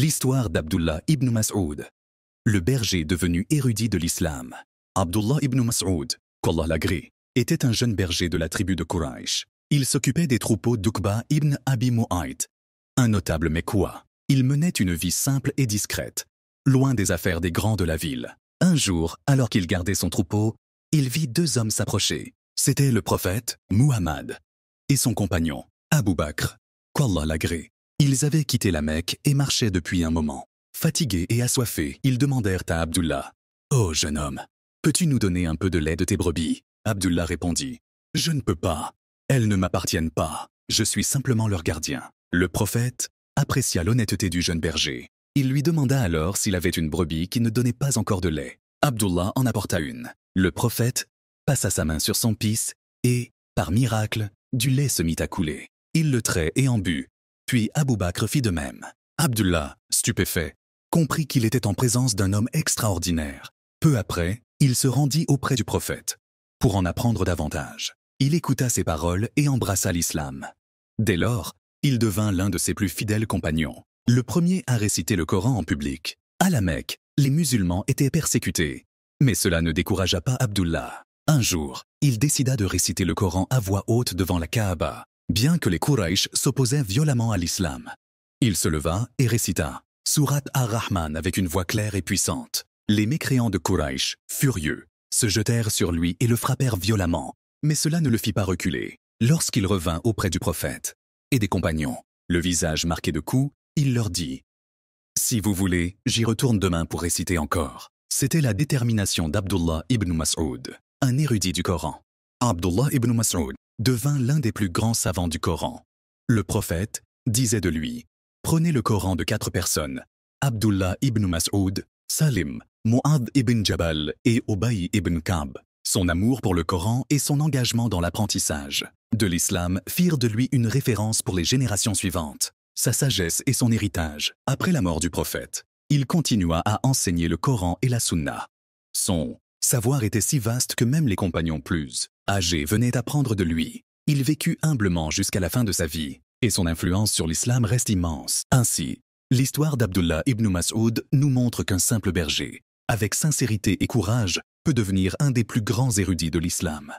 L'histoire d'Abdullah ibn Mas'ud, le berger devenu érudit de l'islam. Abdullah ibn Mas'ud, qu'Allah l'agrée, était un jeune berger de la tribu de Quraysh. Il s'occupait des troupeaux d'Uqba ibn Abi Mu'ayt, un notable Mecquois. Il menait une vie simple et discrète, loin des affaires des grands de la ville. Un jour, alors qu'il gardait son troupeau, il vit deux hommes s'approcher. C'étaient le prophète, Muhammad, et son compagnon, Abu Bakr, qu'Allah l'agrée. Ils avaient quitté la Mecque et marchaient depuis un moment. Fatigués et assoiffés, ils demandèrent à Abdullah, « Oh jeune homme, peux-tu nous donner un peu de lait de tes brebis ?» Abdullah répondit, « Je ne peux pas. Elles ne m'appartiennent pas. Je suis simplement leur gardien. » Le prophète apprécia l'honnêteté du jeune berger. Il lui demanda alors s'il avait une brebis qui ne donnait pas encore de lait. Abdullah en apporta une. Le prophète passa sa main sur son pis et, par miracle, du lait se mit à couler. Il le trait et en but. Puis Abu Bakr fit de même. Abdullah, stupéfait, comprit qu'il était en présence d'un homme extraordinaire. Peu après, il se rendit auprès du prophète pour en apprendre davantage. Il écouta ses paroles et embrassa l'islam. Dès lors, il devint l'un de ses plus fidèles compagnons. Le premier à réciter le Coran en public. À la Mecque, les musulmans étaient persécutés. Mais cela ne découragea pas Abdullah. Un jour, il décida de réciter le Coran à voix haute devant la Kaaba, bien que les Quraysh s'opposaient violemment à l'islam. Il se leva et récita Surat Ar-Rahman avec une voix claire et puissante. Les mécréants de Quraysh, furieux, se jetèrent sur lui et le frappèrent violemment. Mais cela ne le fit pas reculer. Lorsqu'il revint auprès du prophète et des compagnons, le visage marqué de coups, il leur dit « Si vous voulez, j'y retourne demain pour réciter encore. » C'était la détermination d'Abdullah ibn Mas'ud, un érudit du Coran. Abdullah ibn Mas'ud devint l'un des plus grands savants du Coran. Le prophète disait de lui « Prenez le Coran de 4 personnes, Abdullah ibn Mas'ud, Salim, Mu'adh ibn Jabal et Ubay ibn Ka'b. » Son amour pour le Coran et son engagement dans l'apprentissage de l'islam firent de lui une référence pour les générations suivantes. Sa sagesse et son héritage. Après la mort du prophète, il continua à enseigner le Coran et la Sunna. Son savoir était si vaste que même les compagnons plus âgés venaient apprendre de lui. Il vécut humblement jusqu'à la fin de sa vie, et son influence sur l'islam reste immense. Ainsi, l'histoire d'Abdullah ibn Mas'ud nous montre qu'un simple berger, avec sincérité et courage, peut devenir un des plus grands érudits de l'islam.